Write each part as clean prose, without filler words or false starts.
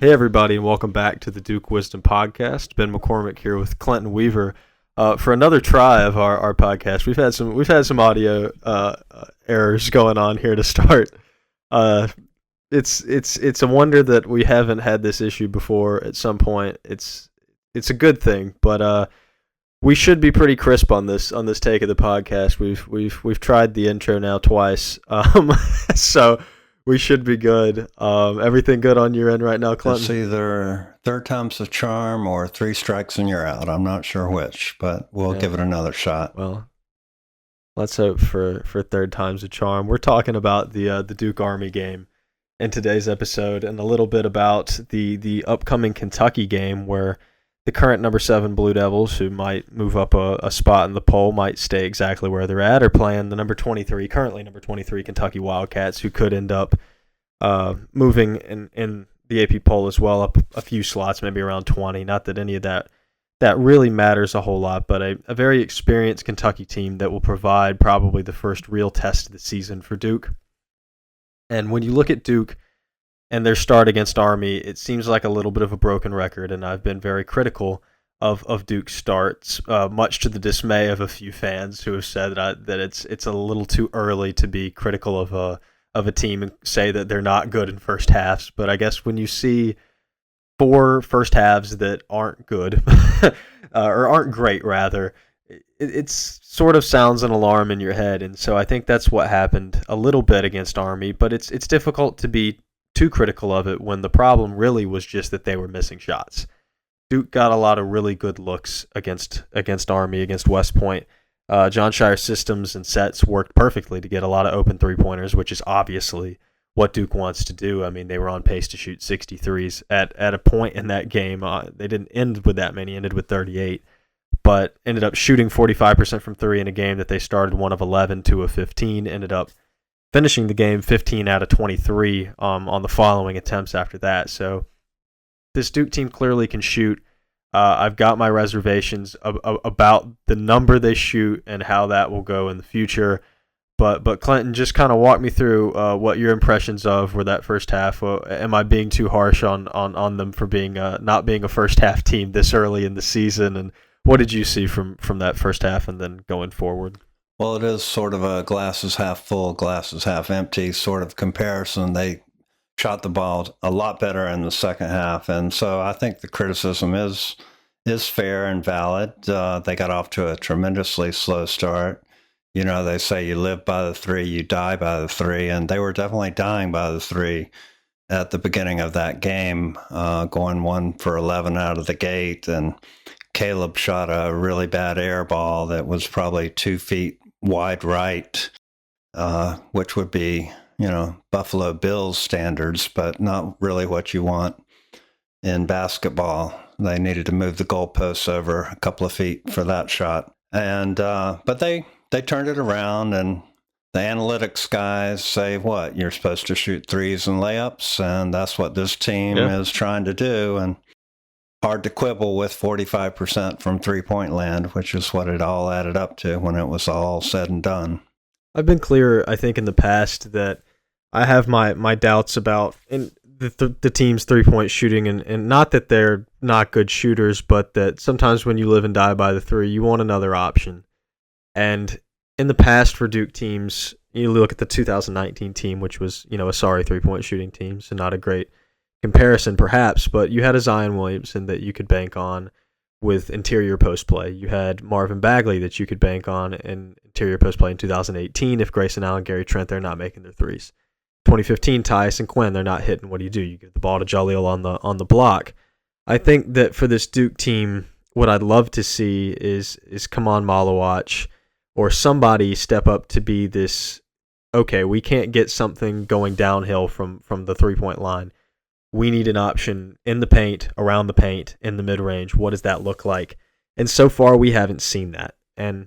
Hey everybody, and welcome back to the Duke Wisdom Podcast. Ben McCormick here with Clinton Weaver for another try of our podcast. We've had some audio errors going on here to start. It's a wonder that we haven't had this issue before. At some point, it's a good thing, but we should be pretty crisp on this take of the podcast. We've tried the intro now twice, so. We should be good. Everything good on your end right now, Clinton? It's either third time's the charm or three strikes and you're out. I'm not sure which, but we'll give it another shot. Well, let's hope for third time's a charm. We're talking about the Duke Army game in today's episode, and a little bit about the upcoming Kentucky game, where the current number 7 Blue Devils, who might move up a spot in the poll, might stay exactly where they're at, or playing the currently number 23 Kentucky Wildcats, who could end up moving in the AP poll as well, up a few slots, maybe around 20. Not that any of that really matters a whole lot, but a very experienced Kentucky team that will provide probably the first real test of the season for Duke. And when you look at Duke and their start against Army, it seems like a little bit of a broken record, and I've been very critical of Duke's starts, much to the dismay of a few fans who have said that it's a little too early to be critical of a team and say that they're not good in first halves. But I guess when you see 4 first halves that aren't good, or aren't great rather, it sort of sounds an alarm in your head, and so I think that's what happened a little bit against Army. But it's difficult to be too critical of it when the problem really was just that they were missing shots. Duke got a lot of really good looks against Army, against West Point. Jon Scheyer's systems and sets worked perfectly to get a lot of open three-pointers, which is obviously what Duke wants to do. I mean, they were on pace to shoot 63s at a point in that game. They didn't end with that many, ended with 38, but ended up shooting 45% from 3 in a game that they started 1 of 11, 2 of 15, ended up finishing the game 15 out of 23 on the following attempts after that. So this Duke team clearly can shoot. I've got my reservations about the number they shoot and how that will go in the future. But Clinton, just kind of walk me through what your impressions of were that first half. Am I being too harsh on them for being not being a first half team this early in the season? And what did you see from that first half and then going forward? Well, it is sort of a glasses half full, glasses half empty sort of comparison. They shot the ball a lot better in the second half, and so I think the criticism is fair and valid. They got off to a tremendously slow start. You know, they say you live by the 3, you die by the 3, and they were definitely dying by the 3 at the beginning of that game, going 1 for 11 out of the gate, and Caleb shot a really bad air ball that was probably 2 feet wide right, which would be, Buffalo Bills standards, but not really what you want in basketball. They needed to move the goalposts over a couple of feet for that shot. And but they turned it around, and the analytics guys say, what, you're supposed to shoot threes and layups, and that's what this team is trying to do. And hard to quibble with 45% from three-point land, which is what it all added up to when it was all said and done. I've been clear, I think, in the past that I have my doubts about the team's three-point shooting, and not that they're not good shooters, but that sometimes when you live and die by the 3, you want another option. And in the past for Duke teams, you look at the 2019 team, which was, a sorry three-point shooting team, so not a great comparison perhaps, but you had a Zion Williamson that you could bank on with interior post play. You had Marvin Bagley that you could bank on in interior post play in 2018 if Grayson Allen, Gary Trent, they're not making their threes. 2015, Tyus and Quinn, they're not hitting. What do? You give the ball to Jaleel on the block. I think that for this Duke team, what I'd love to see is Kaman Malawach or somebody step up to be this, okay, we can't get something going downhill from the three-point line. We need an option in the paint, around the paint, in the mid-range. What does that look like? And so far, we haven't seen that. And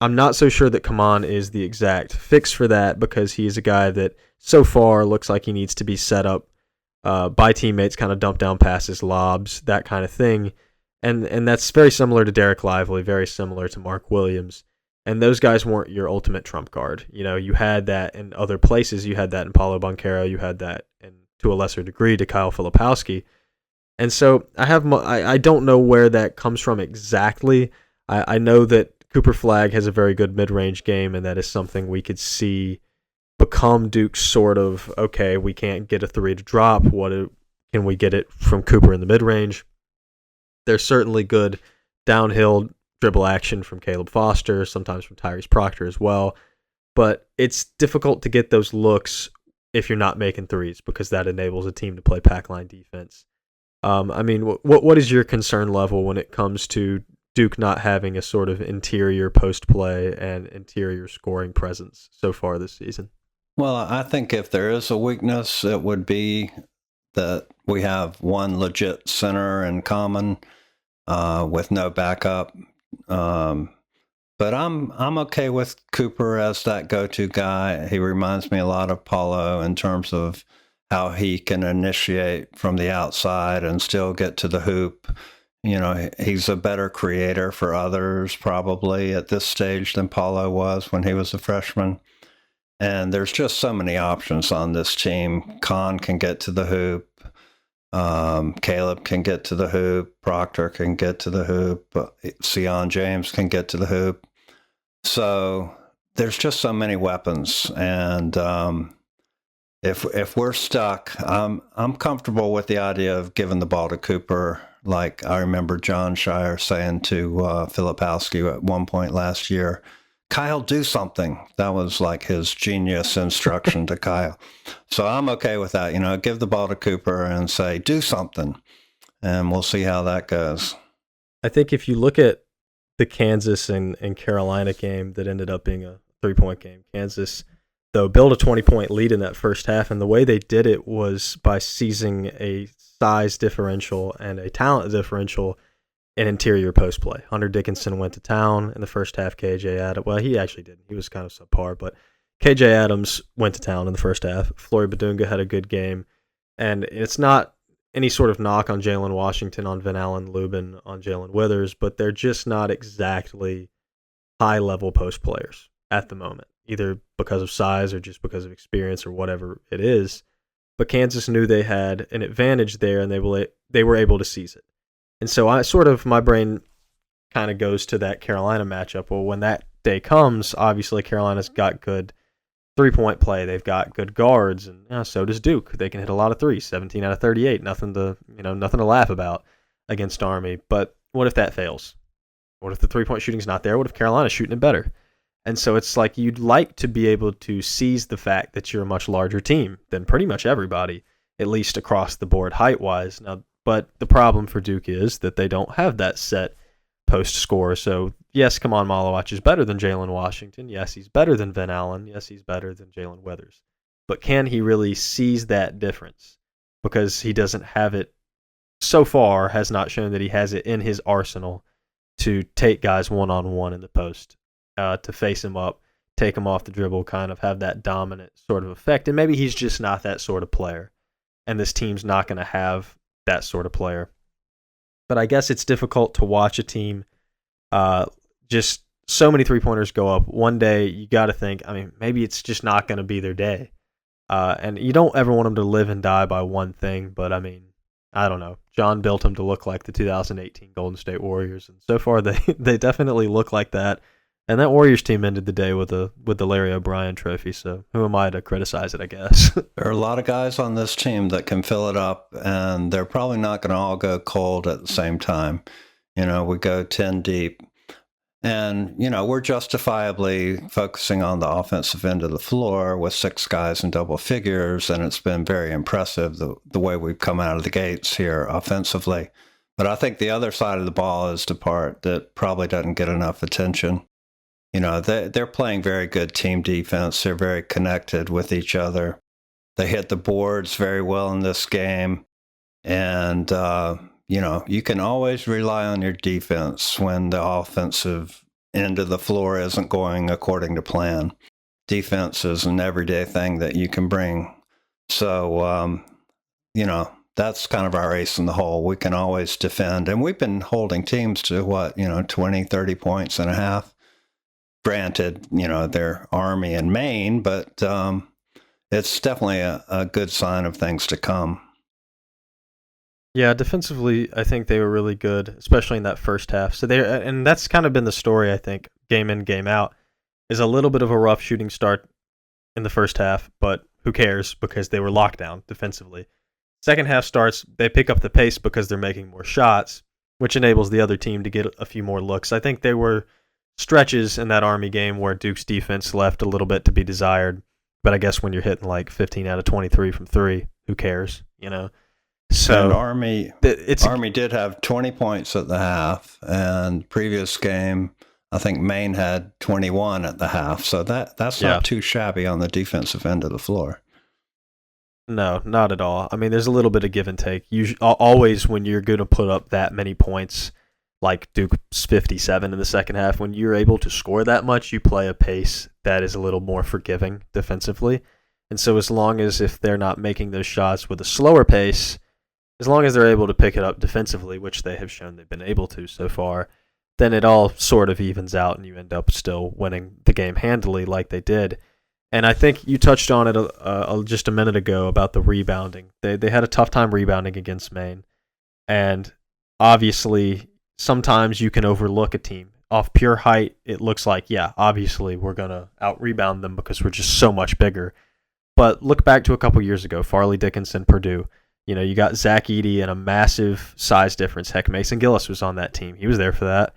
I'm not so sure that Kaman is the exact fix for that, because he is a guy that so far looks like he needs to be set up by teammates, kind of dump down passes, lobs, that kind of thing. And that's very similar to Derek Lively, very similar to Mark Williams. And those guys weren't your ultimate trump card. You had that in other places. You had that in Paulo Banchero. You had that in to a lesser degree to Kyle Filipowski. And so I don't know where that comes from exactly. I know that Cooper Flagg has a very good mid-range game, and that is something we could see become Duke's sort of, okay, we can't get a three to drop. Can we get it from Cooper in the mid-range? There's certainly good downhill dribble action from Caleb Foster, sometimes from Tyrese Proctor as well. But it's difficult to get those looks if you're not making threes, because that enables a team to play pack line defense. I mean, what is your concern level when it comes to Duke not having a sort of interior post play and interior scoring presence so far this season? Well, I think if there is a weakness, it would be that we have one legit center in common with no backup. But I'm okay with Cooper as that go-to guy. He reminds me a lot of Paulo in terms of how he can initiate from the outside and still get to the hoop. You know, he's a better creator for others probably at this stage than Paulo was when he was a freshman. And there's just so many options on this team. Khan can get to the hoop. Caleb can get to the hoop. Proctor can get to the hoop. Sion James can get to the hoop. So there's just so many weapons. And if we're stuck, I'm comfortable with the idea of giving the ball to Cooper. Like I remember John Shire saying to Filipowski at one point last year, Kyle, do something. That was like his genius instruction to Kyle. So I'm okay with that. You know, give the ball to Cooper and say, do something. And we'll see how that goes. I think if you look at the Kansas and Carolina game that ended up being a 3-point game, Kansas, though, built a 20-point lead in that first half. And the way they did it was by seizing a size differential and a talent differential in interior post play. Hunter Dickinson went to town in the first half. KJ Adams, well, he actually didn't. He was kind of subpar, but KJ Adams went to town in the first half. Flory Badunga had a good game, and it's not any sort of knock on Jalen Washington, on Van Allen Lubin, on Jalen Withers, but they're just not exactly high-level post players at the moment, either because of size or just because of experience or whatever it is. But Kansas knew they had an advantage there, and they were able to seize it. And so my brain kind of goes to that Carolina matchup. Well, when that day comes, obviously Carolina's got good 3-point play. They've got good guards, and so does Duke. They can hit a lot of threes, 17 out of 38. Nothing to laugh about against Army. But what if that fails? What if the 3-point shooting's not there? What if Carolina's shooting it better? And so it's like you'd like to be able to seize the fact that you're a much larger team than pretty much everybody, at least across the board height-wise. Now, but the problem for Duke is that they don't have that set post score. So, yes, Kaman Malawach is better than Jalen Washington. Yes, he's better than Van Allen. Yes, he's better than Jalen Withers. But can he really seize that difference? Because he doesn't have it, so far, has not shown that he has it in his arsenal to take guys one-on-one in the post, to face him up, take him off the dribble, kind of have that dominant sort of effect. And maybe he's just not that sort of player. And this team's not going to have that sort of player. But I guess it's difficult to watch a team just so many three-pointers go up. One day, you got to think, I mean, maybe it's just not going to be their day. And you don't ever want them to live and die by one thing, but I mean, I don't know. John built them to look like the 2018 Golden State Warriors, and so far they definitely look like that. And that Warriors team ended the day with the Larry O'Brien trophy, so who am I to criticize it, I guess? There are a lot of guys on this team that can fill it up, and they're probably not going to all go cold at the same time. You know, we go 10 deep. And, you know, we're justifiably focusing on the offensive end of the floor with 6 guys in double figures, and it's been very impressive the way we've come out of the gates here offensively. But I think the other side of the ball is the part that probably doesn't get enough attention. You know, they're playing very good team defense. They're very connected with each other. They hit the boards very well in this game. And, you know, you can always rely on your defense when the offensive end of the floor isn't going according to plan. Defense is an everyday thing that you can bring. So, you know, that's kind of our ace in the hole. We can always defend. And we've been holding teams to 20, 30 points and a half. Granted, you know, they're Army and Maine, but it's definitely a good sign of things to come. Yeah, defensively, I think they were really good, especially in that first half. So and that's kind of been the story, I think, game in, game out, is a little bit of a rough shooting start in the first half, but who cares because they were locked down defensively. Second half starts, they pick up the pace because they're making more shots, which enables the other team to get a few more looks. I think there were stretches in that Army game where Duke's defense left a little bit to be desired, but I guess when you're hitting like 15 out of 23 from three, who cares, you know? So and Army did have 20 points at the half, and previous game, I think Maine had 21 at the half. So that's not too shabby on the defensive end of the floor. No, not at all. I mean, there's a little bit of give and take. Always when you're going to put up that many points, like Duke's 57 in the second half, when you're able to score that much, you play a pace that is a little more forgiving defensively. And so as long as if they're not making those shots with a slower pace, as long as they're able to pick it up defensively, which they have shown they've been able to so far, then it all sort of evens out and you end up still winning the game handily like they did. And I think you touched on it just a minute ago about the rebounding. They had a tough time rebounding against Maine. And obviously, sometimes you can overlook a team. Off pure height, it looks like, yeah, obviously we're going to out-rebound them because we're just so much bigger. But look back to a couple years ago, Farley Dickinson, Purdue. You know, you got Zach Edey and a massive size difference. Heck, Mason Gillis was on that team. He was there for that.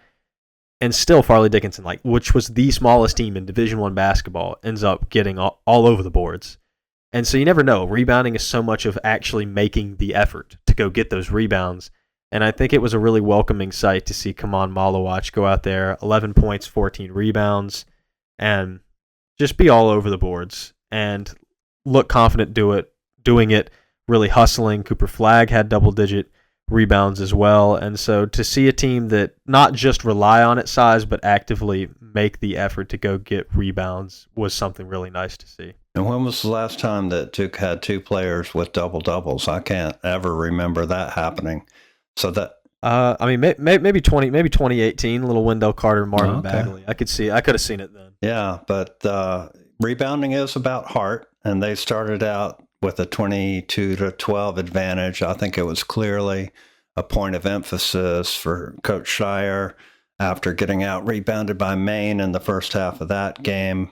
And still, Farley Dickinson, which was the smallest team in Division I basketball, ends up getting all over the boards. And so you never know. Rebounding is so much of actually making the effort to go get those rebounds. And I think it was a really welcoming sight to see Kaman Malawach go out there, 11 points, 14 rebounds, and just be all over the boards and look confident doing it, really hustling. Cooper Flagg had double-digit rebounds as well. And so to see a team that not just rely on its size, but actively make the effort to go get rebounds was something really nice to see. And when was the last time that Duke had two players with double-doubles? I can't ever remember that happening. So that... I mean, maybe 2018, little Wendell Carter, Marvin Bagley. I could have seen it then. Yeah, but rebounding is about heart, and they started out with a 22-12 advantage. I think it was clearly a point of emphasis for Coach Shire after getting out rebounded by Maine in the first half of that game.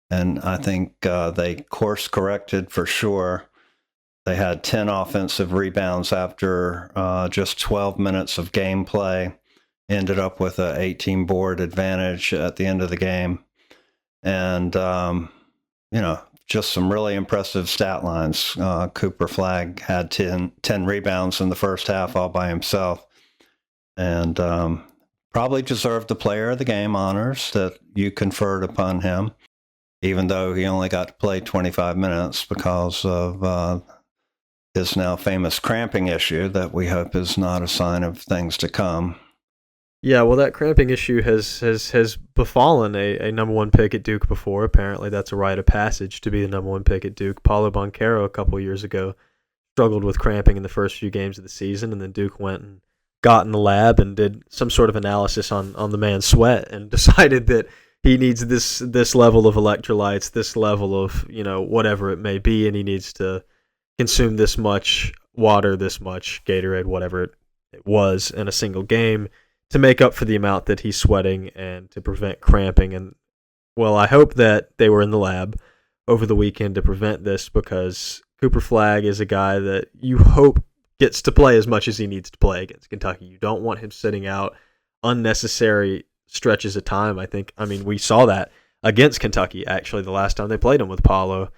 And I think they course corrected for sure. They had 10 offensive rebounds after just 12 minutes of gameplay, ended up with an 18-board advantage at the end of the game. And, just some really impressive stat lines. Cooper Flagg had 10 rebounds in the first half all by himself. And probably deserved the player of the game honors that you conferred upon him, even though he only got to play 25 minutes because of his now famous cramping issue that we hope is not a sign of things to come. Yeah, well, that cramping issue has befallen a number one pick at Duke before. Apparently, that's a rite of passage to be the number one pick at Duke. Paulo Banchero, a couple of years ago, struggled with cramping in the first few games of the season, and then Duke went and got in the lab and did some sort of analysis on the man's sweat and decided that he needs this level of electrolytes, this level of, whatever it may be, and he needs to consume this much water, this much Gatorade, whatever it was in a single game, to make up for the amount that he's sweating and to prevent cramping. And, well, I hope that they were in the lab over the weekend to prevent this, because Cooper Flagg is a guy that you hope gets to play as much as he needs to play against Kentucky. You don't want him sitting out unnecessary stretches of time. I mean, we saw that against Kentucky, actually, the last time they played him with Paulo.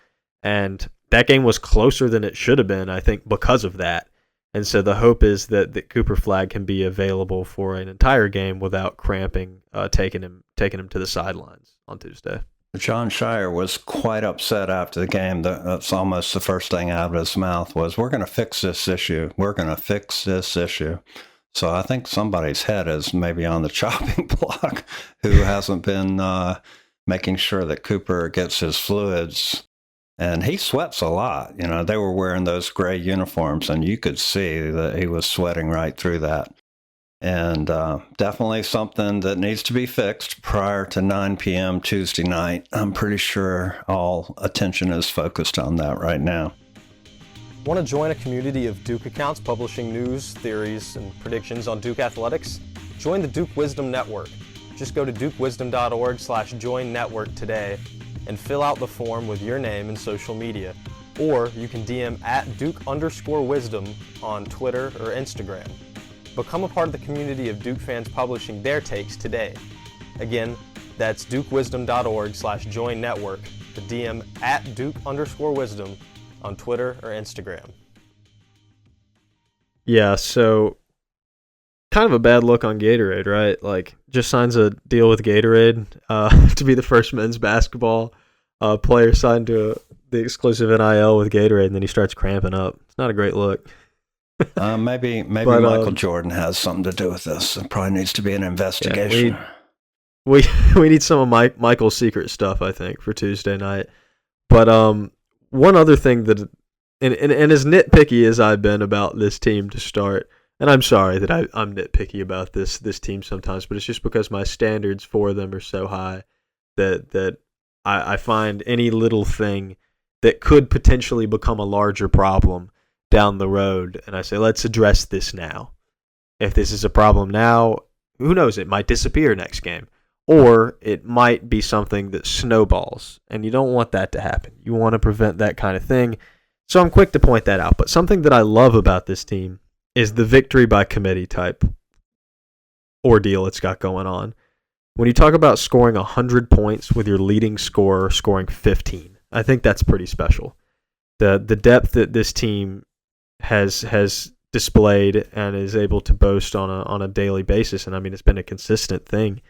And that game was closer than it should have been, I think, because of that. And so the hope is that Cooper Flagg can be available for an entire game without cramping, taking him to the sidelines on Tuesday. John Shire was quite upset after the game. That's almost the first thing out of his mouth was, "We're going to fix this issue. We're going to fix this issue." So I think somebody's head is maybe on the chopping block who hasn't been making sure that Cooper gets his fluids. And he sweats a lot. They were wearing those gray uniforms, and you could see that he was sweating right through that. And definitely something that needs to be fixed prior to 9 p.m. Tuesday night. I'm pretty sure all attention is focused on that right now. Want to join a community of Duke accounts publishing news, theories, and predictions on Duke athletics? Join the Duke Wisdom Network. Just go to dukewisdom.org/join network today and fill out the form with your name and social media. Or you can DM at Duke_Wisdom on Twitter or Instagram. Become a part of the community of Duke fans publishing their takes today. Again, that's dukewisdom.org/join network to DM at Duke_Wisdom on Twitter or Instagram. Yeah, so kind of a bad look on Gatorade, right? Like, just signs a deal with Gatorade to be the first men's basketball player signed to the exclusive NIL with Gatorade, and then he starts cramping up. It's not a great look. Maybe but, Michael Jordan has something to do with this. It probably needs to be an investigation. Yeah, we need some of Michael's secret stuff, I think, for Tuesday night. But one other thing that, and as nitpicky as I've been about this team to start, and I'm sorry that I'm nitpicky about this team sometimes, but it's just because my standards for them are so high that I find any little thing that could potentially become a larger problem down the road, and I say, let's address this now. If this is a problem now, who knows, it might disappear next game. Or it might be something that snowballs, and you don't want that to happen. You want to prevent that kind of thing. So I'm quick to point that out. But something that I love about this team is the victory by committee type ordeal it's got going on. When you talk about scoring 100 points with your leading scorer scoring 15, I think that's pretty special. The depth that this team has displayed and is able to boast on a daily basis, and I mean, it's been a consistent thing,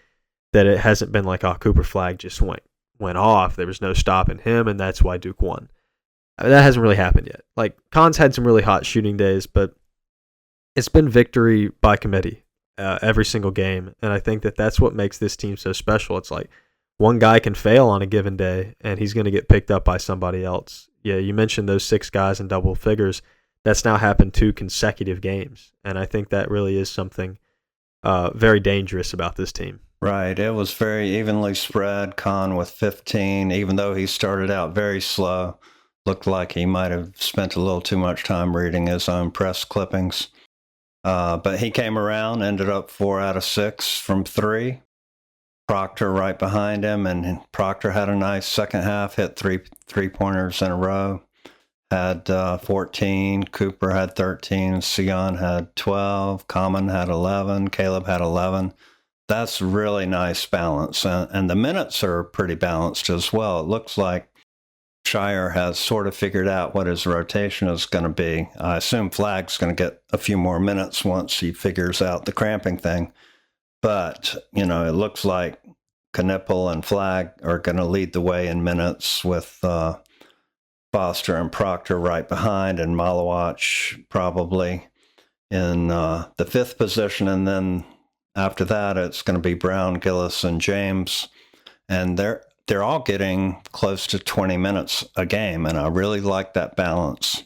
that it hasn't been like, oh, Cooper Flagg just went off. There was no stopping him, and that's why Duke won. I mean, that hasn't really happened yet. Like, Kahn's had some really hot shooting days, but it's been victory by committee every single game, and I think that that's what makes this team so special. It's like one guy can fail on a given day, and he's going to get picked up by somebody else. Yeah, you mentioned those 6 guys in double figures. That's now happened 2 consecutive games, and I think that really is something very dangerous about this team. Right. It was very evenly spread. Kahn with 15, even though he started out very slow. Looked like he might have spent a little too much time reading his own press clippings. But he came around, ended up 4 out of 6 from 3. Proctor right behind him, and Proctor had a nice second half, hit 3 3-pointers in a row. Had 14, Cooper had 13, Sion had 12, Common had 11, Caleb had 11. That's really nice balance, and the minutes are pretty balanced as well. It looks like Shire has sort of figured out what his rotation is going to be. I assume Flagg's going to get a few more minutes once he figures out the cramping thing. But, it looks like Knipple and Flagg are going to lead the way in minutes with Foster and Proctor right behind, and Malawach probably in the 5th position, and then after that, it's going to be Brown, Gillis, and James, and they're all getting close to 20 minutes a game, and I really like that balance.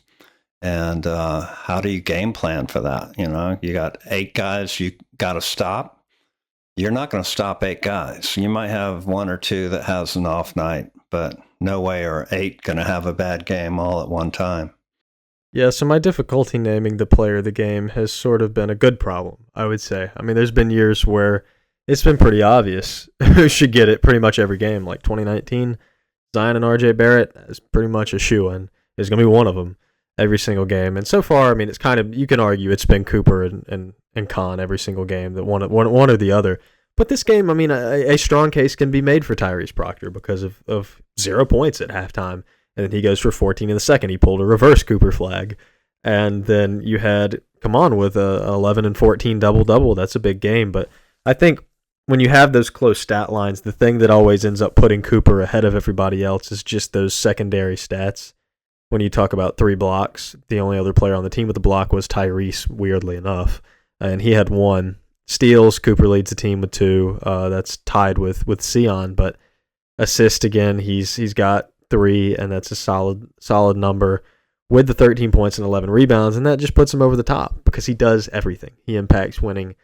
And how do you game plan for that? You got 8 guys you got to stop. You're not going to stop 8 guys. You might have 1 or 2 that has an off night, but no way are 8 going to have a bad game all at one time. Yeah, so my difficulty naming the player of the game has sort of been a good problem, I would say. I mean, there's been years where it's been pretty obvious who should get it pretty much every game. Like 2019, Zion and RJ Barrett is pretty much a shoo-in. There's going to be one of them every single game. And so far, I mean, it's kind of, you can argue it's been Cooper and Kahn every single game, that one or the other. But this game, I mean, a strong case can be made for Tyrese Proctor because of 0 points at halftime. And then he goes for 14 in the second. He pulled a reverse Cooper Flagg. And then you had, come on, with a 11 and 14 double-double. That's a big game. But I think when you have those close stat lines, the thing that always ends up putting Cooper ahead of everybody else is just those secondary stats. When you talk about 3 blocks, the only other player on the team with a block was Tyrese, weirdly enough. And he had 1. Steals, Cooper leads the team with 2. That's tied with Sion. But assist, again, he's got 3, and that's a solid number with the 13 points and 11 rebounds, and that just puts him over the top because he does everything. He impacts winning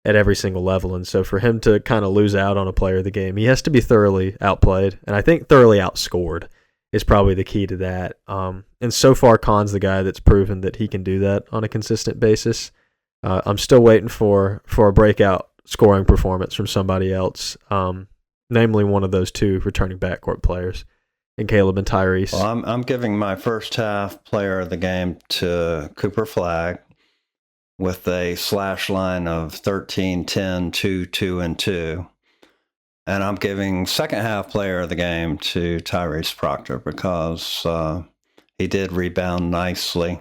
at every single level. And so for him to kind of lose out on a player of the game, he has to be thoroughly outplayed. And I think thoroughly outscored is probably the key to that. And so far, Kahn's the guy that's proven that he can do that on a consistent basis. I'm still waiting for a breakout scoring performance from somebody else, namely one of those two returning backcourt players, in Caleb and Tyrese. Well, I'm giving my first half player of the game to Cooper Flagg with a slash line of 13, 10, 2, 2, and 2. And I'm giving second half player of the game to Tyrese Proctor because he did rebound nicely,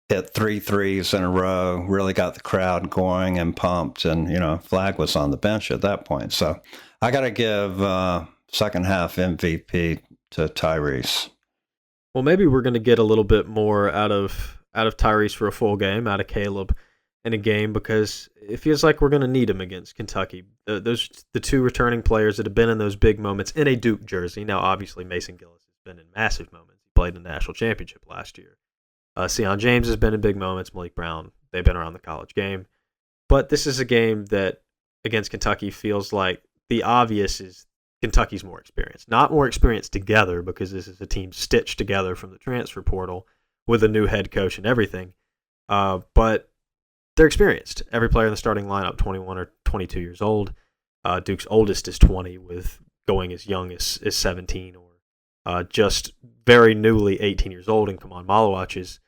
hit 3 threes in a row, really got the crowd going and pumped. And, Flagg was on the bench at that point. So I got to give second half MVP to Tyrese. Well, maybe we're going to get a little bit more out of Tyrese for a full game, out of Caleb in a game, because it feels like we're going to need him against Kentucky. The two returning players that have been in those big moments in a Duke jersey. Now, obviously, Mason Gillis has been in massive moments. He played in the national championship last year. Sion James has been in big moments. Malik Brown, they've been around the college game. But this is a game that, against Kentucky, feels like the obvious is Kentucky's more experienced. Not more experienced together, because this is a team stitched together from the transfer portal with a new head coach and everything. But they're experienced. Every player in the starting lineup, 21 or 22 years old. Duke's oldest is 20, with going as young as 17, or just very newly 18 years old in Kaman Malawach's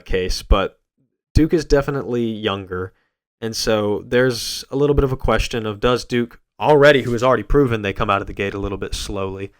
case. But Duke is definitely younger. And so there's a little bit of a question of, does Duke who has already proven they come out of the gate a little bit slowly,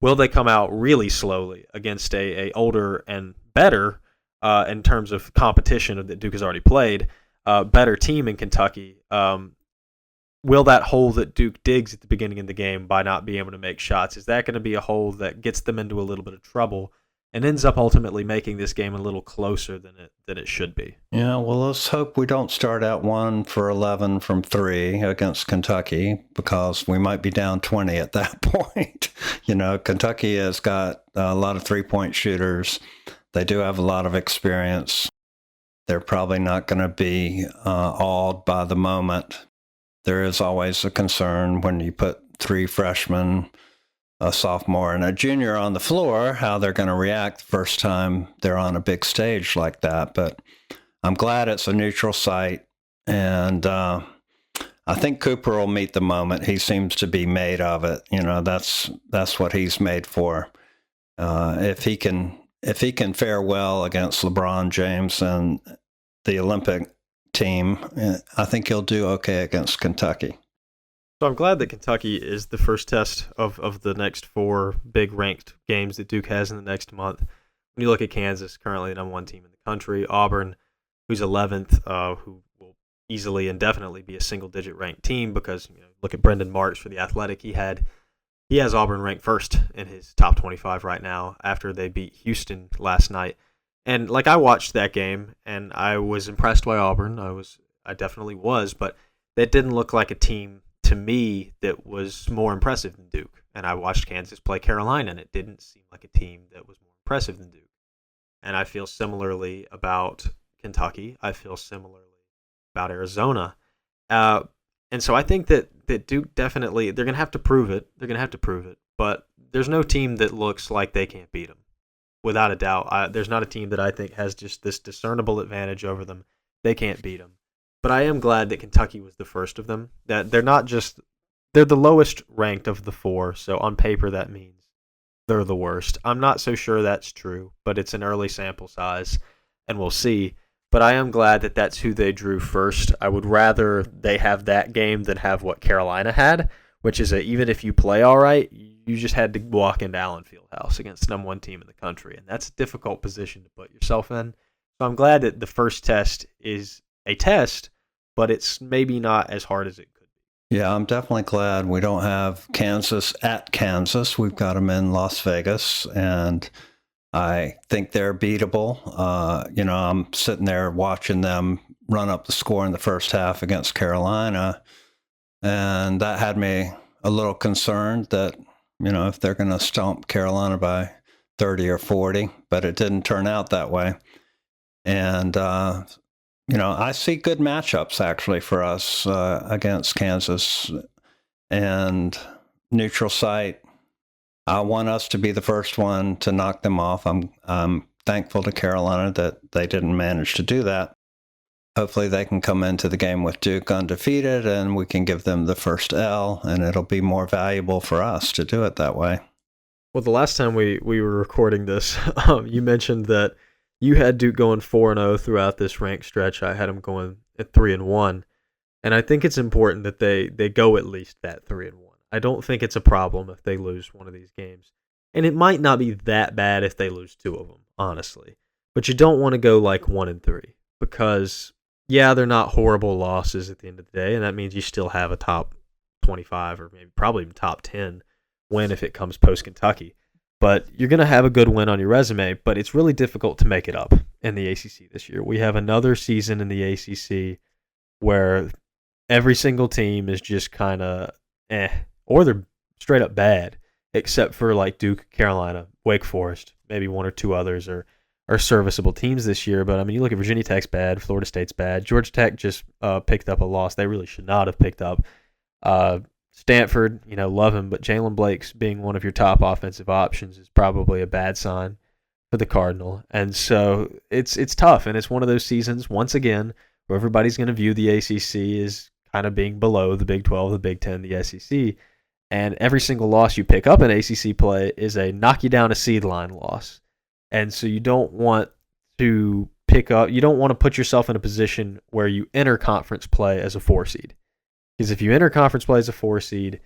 will they come out really slowly against a older and better, in terms of competition that Duke has already played, better team in Kentucky? Will that hole that Duke digs at the beginning of the game by not being able to make shots, is that going to be a hole that gets them into a little bit of trouble and ends up ultimately making this game a little closer than it should be? Yeah, well, let's hope we don't start out 1 for 11 from 3 against Kentucky, because we might be down 20 at that point. Kentucky has got a lot of three-point shooters. They do have a lot of experience. They're probably not going to be awed by the moment. There is always a concern when you put 3 freshmen, a sophomore and a junior on the floor, how they're going to react the first time they're on a big stage like that. But I'm glad it's a neutral site, and I think Cooper will meet the moment. He seems to be made of it. That's what he's made for. If he can fare well against LeBron James and the Olympic team, I think he'll do okay against Kentucky. So I'm glad that Kentucky is the first test of the next 4 big ranked games that Duke has in the next month. When you look at Kansas, currently the number 1 team in the country, Auburn, who's 11th, who will easily and definitely be a single-digit ranked team, because look at Brendan Marks for The Athletic. He has Auburn ranked first in his top 25 right now after they beat Houston last night. And I watched that game and I was impressed by Auburn. I definitely was, but that didn't look like a team to me that was more impressive than Duke. And I watched Kansas play Carolina, and it didn't seem like a team that was more impressive than Duke. And I feel similarly about Kentucky. I feel similarly about Arizona. And so I think that Duke definitely, they're going to have to prove it. But there's no team that looks like they can't beat them. Without a doubt. There's not a team that I think has just this discernible advantage over them. They can't beat them. But I am glad that Kentucky was the first of them. That they're the lowest ranked of the 4. So on paper, that means they're the worst. I'm not so sure that's true, but it's an early sample size, and we'll see. But I am glad that that's who they drew first. I would rather they have that game than have what Carolina had, which is even if you play all right, you just had to walk into Allen Fieldhouse against the number 1 team in the country, and that's a difficult position to put yourself in. So I'm glad that the first test is a test, but it's maybe not as hard as it could be. Yeah, I'm definitely glad we don't have Kansas at Kansas. We've got them in Las Vegas, and I think they're beatable. I'm sitting there watching them run up the score in the first half against Carolina, and that had me a little concerned that, if they're going to stomp Carolina by 30 or 40, but it didn't turn out that way. And I see good matchups actually for us against Kansas and neutral site. I want us to be the first one to knock them off. I'm thankful to Carolina that they didn't manage to do that. Hopefully they can come into the game with Duke undefeated and we can give them the first L, and it'll be more valuable for us to do it that way. Well, the last time we were recording this, you mentioned that you had Duke going 4-0 throughout this ranked stretch. I had them going at 3-1. And I think it's important that they go at least that 3-1. I don't think it's a problem if they lose one of these games. And it might not be that bad if they lose two of them, honestly. But you don't want to go like 1-3 because, yeah, they're not horrible losses at the end of the day, and that means you still have a top 25 or maybe probably even top 10 win if it comes post-Kentucky. But you're going to have a good win on your resume, but it's really difficult to make it up in the ACC this year. We have another season in the ACC where every single team is just kind of or they're straight up bad, except for like Duke, Carolina, Wake Forest, maybe one or two others are serviceable teams this year. But I mean, you look at Virginia Tech's bad, Florida State's bad, Georgia Tech just picked up a loss they really should not have picked up. Stanford, love him, but Jalen Blake's being one of your top offensive options is probably a bad sign for the Cardinal. And so it's tough, and it's one of those seasons, once again, where everybody's going to view the ACC as kind of being below the Big 12, the Big 10, the SEC. And every single loss you pick up in ACC play is a knock you down a seed line loss. And so you don't want to put yourself in a position where you enter conference play as a 4 seed. Because if you enter conference play as a 4 seed,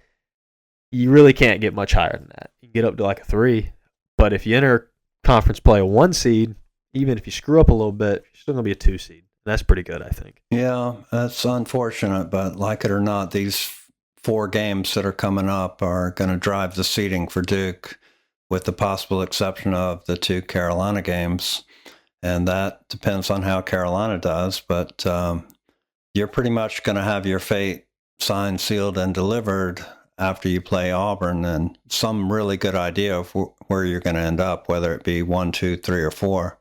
you really can't get much higher than that. You can get up to like a 3. But if you enter conference play a 1 seed, even if you screw up a little bit, you're still going to be a 2 seed. That's pretty good, I think. Yeah, that's unfortunate, but like it or not, these 4 games that are coming up are going to drive the seeding for Duke, with the possible exception of the 2 Carolina games. And that depends on how Carolina does, but you're pretty much going to have your fate signed, sealed, and delivered after you play Auburn, and some really good idea of where you're going to end up, whether it be 1, 2, 3, or 4.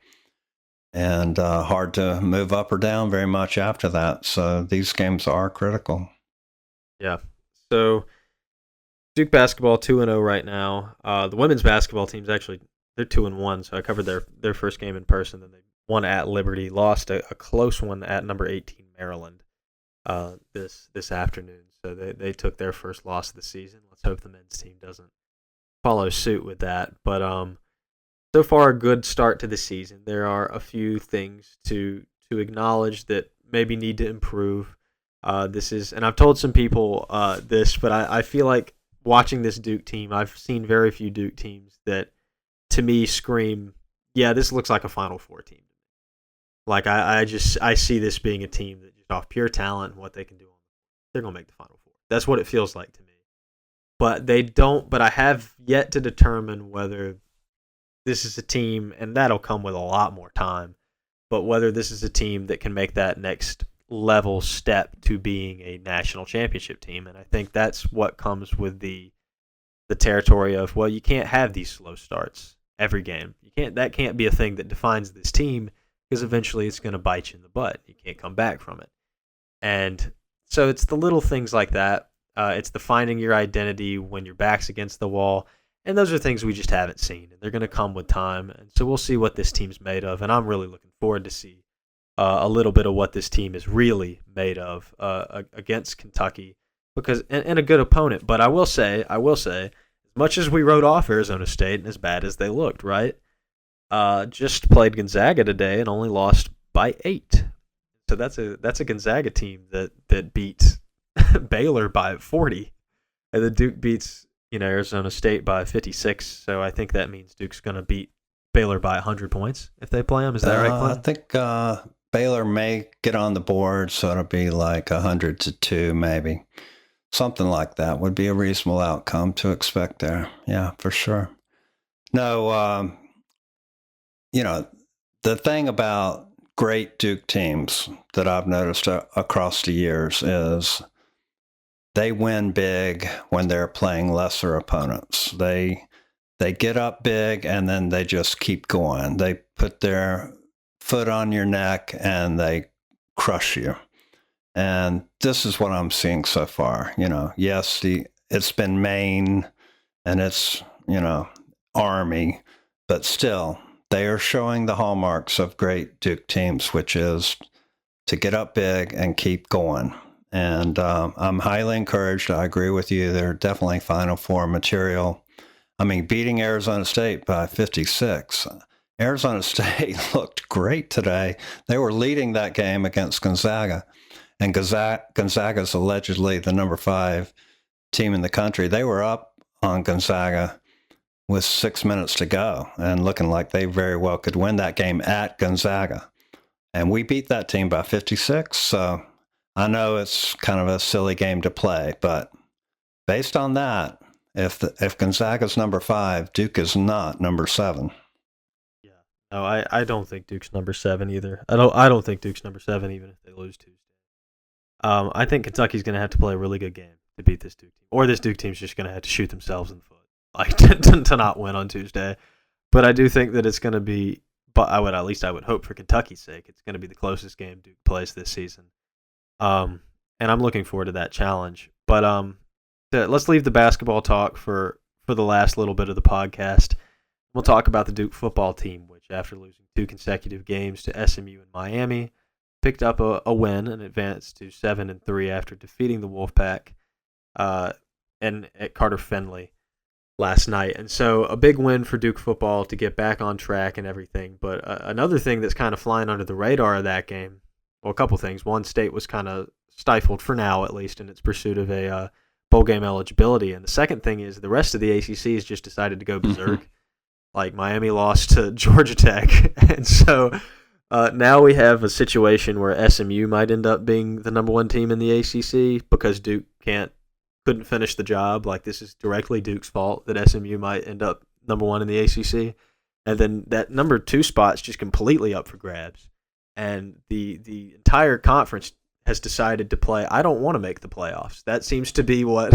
And hard to move up or down very much after that. So these games are critical. Yeah. So Duke basketball 2-0 right now. The women's basketball team's actually, they're 2-1. So I covered their first game in person. Then they won at Liberty, lost a close one at number 18 Maryland this afternoon. So they took their first loss of the season. Let's hope the men's team doesn't follow suit with that. But so far, a good start to the season. There are a few things to acknowledge that maybe need to improve. And I've told some people this, but I feel like watching this Duke team, I've seen very few Duke teams that, to me, scream, yeah, this looks like a Final Four team. Like, I see this being a team that just off pure talent and what they can do, they're going to make the Final Four. That's what it feels like to me. But they don't, but I have yet to determine whether this is a team, and that'll come with a lot more time, but whether this is a team that can make that next level step to being a national championship team. And I think that's what comes with the territory of, well, you can't have these slow starts every game. That can't be a thing that defines this team, because eventually it's going to bite you in the butt. You can't come back from it. And so it's the little things like that. It's the finding your identity when your back's against the wall. And those are things we just haven't seen, and they're going to come with time. And so we'll see what this team's made of, and I'm really looking forward to see a little bit of what this team is really made of against Kentucky, because and a good opponent. But I will say, as much as we wrote off Arizona State and as bad as they looked, right? Just played Gonzaga today and only lost by 8. So that's a Gonzaga team that beat Baylor by 40, and the Duke beats Arizona State by 56, so I think that means Duke's going to beat Baylor by 100 points if they play them. Is that right, Clint? I think Baylor may get on the board, so it'll be like 100-2 maybe. Something like that would be a reasonable outcome to expect there. Yeah, for sure. No, the thing about great Duke teams that I've noticed across the years is they win big when they're playing lesser opponents. They get up big and then they just keep going. They put their foot on your neck and they crush you. And this is what I'm seeing so far. Yes, it's been Maine and it's, Army, but still, they are showing the hallmarks of great Duke teams, which is to get up big and keep going. And I'm highly encouraged. I agree with you. They're definitely Final Four material. I mean, beating Arizona State by 56. Arizona State looked great today. They were leading that game against Gonzaga. And Gonzaga's allegedly the number 5 team in the country. They were up on Gonzaga with 6 minutes to go and looking like they very well could win that game at Gonzaga. And we beat that team by 56. So I know it's kind of a silly game to play, but based on that, if Gonzaga's number 5, Duke is not number 7. Yeah. No, I don't think Duke's number 7 either. I don't think Duke's number 7 even if they lose Tuesday. I think Kentucky's going to have to play a really good game to beat this Duke team, or this Duke team's just going to have to shoot themselves in the foot, like to not win on Tuesday. But I do think that it's going to be. But I would hope for Kentucky's sake, it's going to be the closest game Duke plays this season. And I'm looking forward to that challenge. But let's leave the basketball talk for the last little bit of the podcast. We'll talk about the Duke football team, which after losing 2 consecutive games to SMU and Miami, picked up a win and advanced to 7-3 after defeating the Wolfpack and at Carter Finley last night. And so a big win for Duke football to get back on track and everything. But another thing that's kind of flying under the radar of that game, well, a couple things. One, State was kind of stifled for now, at least, in its pursuit of a bowl game eligibility. And the second thing is the rest of the ACC has just decided to go berserk. Like Miami lost to Georgia Tech. And so now we have a situation where SMU might end up being the number 1 team in the ACC because Duke couldn't finish the job. Like, this is directly Duke's fault that SMU might end up number 1 in the ACC. And then that number 2 spot's just completely up for grabs. And the entire conference has decided to play, I don't want to make the playoffs. That seems to be what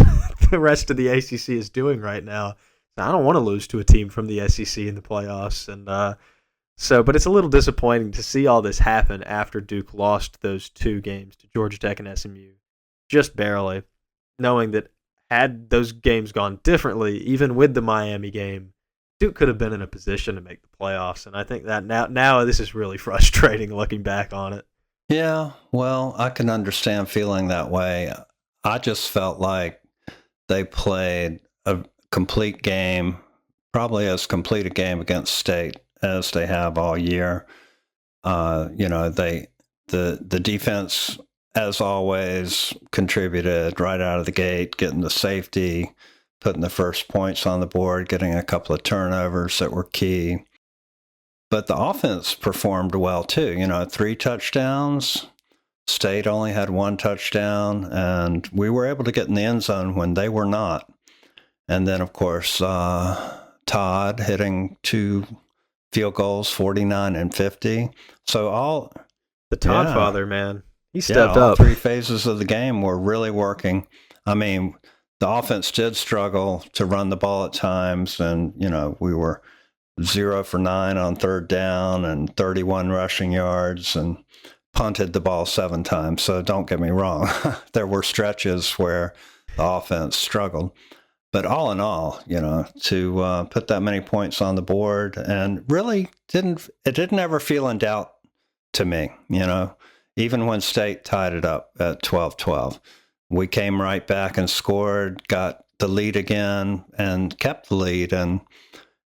the rest of the ACC is doing right now. I don't want to lose to a team from the SEC in the playoffs. And but it's a little disappointing to see all this happen after Duke lost those 2 games to Georgia Tech and SMU, just barely, knowing that had those games gone differently, even with the Miami game, Duke could have been in a position to make the playoffs. And I think that now this is really frustrating looking back on it. Yeah, well, I can understand feeling that way. I just felt like they played a complete game, probably as complete a game against State as they have all year. The defense, as always, contributed right out of the gate, getting the safety, putting the first points on the board, getting a couple of turnovers that were key. But the offense performed well too. 3 touchdowns. State only had 1 touchdown, and we were able to get in the end zone when they were not. And then, of course, Todd hitting 2 field goals, 49 and 50. So the Todd father, man, he stepped up. All 3 phases of the game were really working. I mean, the offense did struggle to run the ball at times, and we were 0 for 9 on 3rd down and 31 rushing yards and punted the ball 7 times. So don't get me wrong. There were stretches where the offense struggled. But all in all, to put that many points on the board and really didn't ever feel in doubt to me, even when State tied it up at 12-12. We came right back and scored, got the lead again and kept the lead. And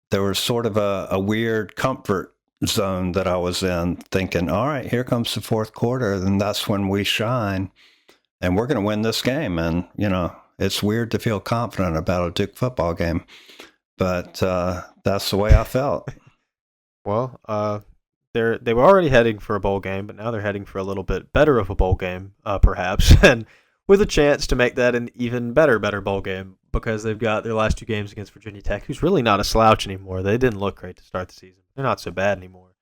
there was sort of a weird comfort zone that I was in, thinking, all right, here comes the 4th quarter, and that's when we shine, and we're going to win this game. And, it's weird to feel confident about a Duke football game, but that's the way I felt. Well, they were already heading for a bowl game, but now they're heading for a little bit better of a bowl game, perhaps, and with a chance to make that an even better bowl game, because they've got their last 2 games against Virginia Tech, who's really not a slouch anymore. They didn't look great to start the season. They're not so bad anymore.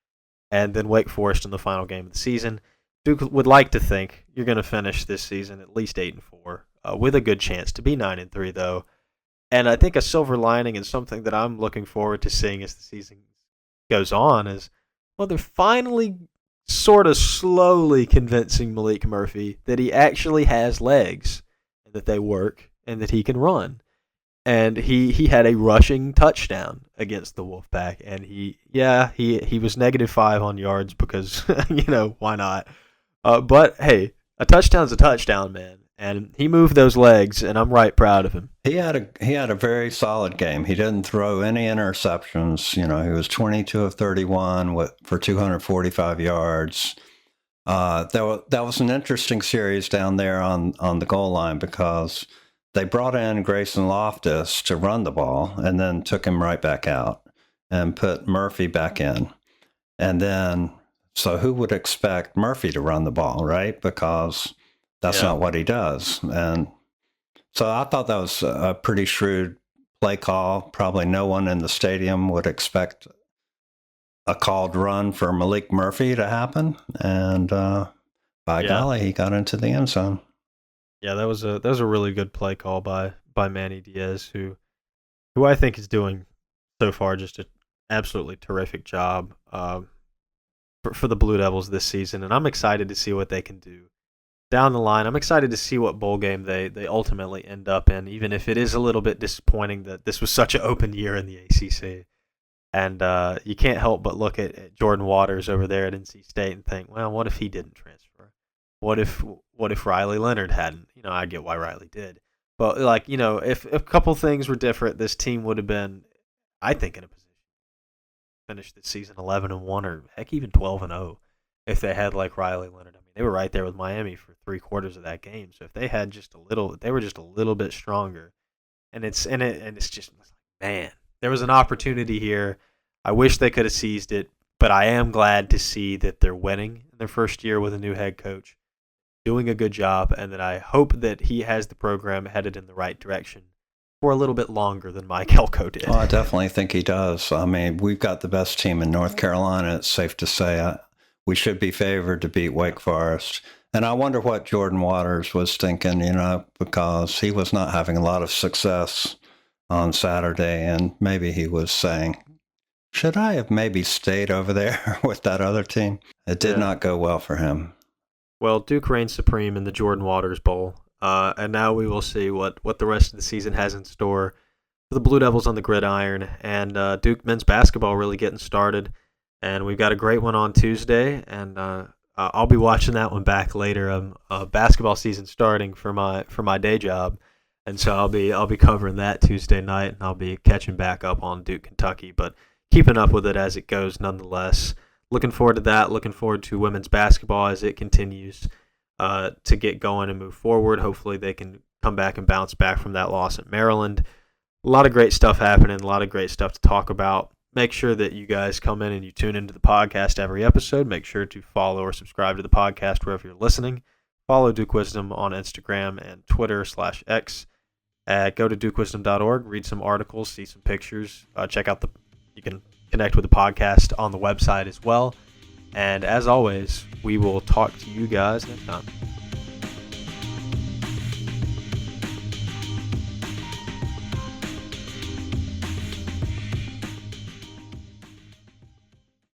And then Wake Forest in the final game of the season. Duke would like to think you're going to finish this season at least 8-4, with a good chance to be 9-3, though. And I think a silver lining and something that I'm looking forward to seeing as the season goes on is, well, they're finally sort of slowly convincing Malik Murphy that he actually has legs and that they work and that he can run. And he had a rushing touchdown against the Wolfpack, and he was -5 on yards because why not? But hey, a touchdown's a touchdown, man, and he moved those legs, and I'm right proud of him. He had a very solid game. He didn't throw any interceptions. He was 22 of 31 for 245 yards. That was an interesting series down there on the goal line because they brought in Grayson Loftus to run the ball and then took him right back out and put Murphy back in. And then, so who would expect Murphy to run the ball, right? Because that's not what he does. And so I thought that was a pretty shrewd play call. Probably no one in the stadium would expect a called run for Malik Murphy to happen. And by golly, he got into the end zone. Yeah, that was a really good play call by Manny Diaz, who I think is doing so far just an absolutely terrific job for the Blue Devils this season, and I'm excited to see what they can do down the line. I'm excited to see what bowl game they ultimately end up in, even if it is a little bit disappointing that this was such an open year in the ACC. And you can't help but look at Jordan Waters over there at NC State and think, well, what if he didn't transfer? What if Riley Leonard hadn't? I get why Riley did. But, if a couple things were different, this team would have been, I think, in a position to finish this season 11-1 or, heck, even 12-0 if they had, Riley Leonard. I mean, they were right there with Miami for 3/4 of that game. So if they had they were just a little bit stronger. And it's just, man, there was an opportunity here. I wish they could have seized it, but I am glad to see that they're winning in their first year with a new head coach, doing a good job, and that I hope that he has the program headed in the right direction for a little bit longer than Mike Elko did. Oh, I definitely think he does. I mean, we've got the best team in North Carolina. It's safe to say we should be favored to beat Wake Forest. And I wonder what Jordan Waters was thinking, because he was not having a lot of success on Saturday, and maybe he was saying, should I have maybe stayed over there with that other team? It did not go well for him. Well, Duke reigns supreme in the Jordan Waters Bowl, and now we will see what the rest of the season has in store for the Blue Devils on the gridiron, and Duke men's basketball really getting started, and we've got a great one on Tuesday, and I'll be watching that one back later. Basketball season starting for my day job, and so I'll be covering that Tuesday night, and I'll be catching back up on Duke, Kentucky, but keeping up with it as it goes nonetheless. Looking forward to that. Looking forward to women's basketball as it continues to get going and move forward. Hopefully they can come back and bounce back from that loss at Maryland. A lot of great stuff happening, a lot of great stuff to talk about. Make sure that you guys come in and you tune into the podcast every episode. Make sure to follow or subscribe to the podcast wherever you're listening. Follow Duke Wisdom on Instagram and Twitter/X. Go to dukewisdom.org, read some articles, see some pictures. Check out you can connect with the podcast on the website as well. And as always, we will talk to you guys next time.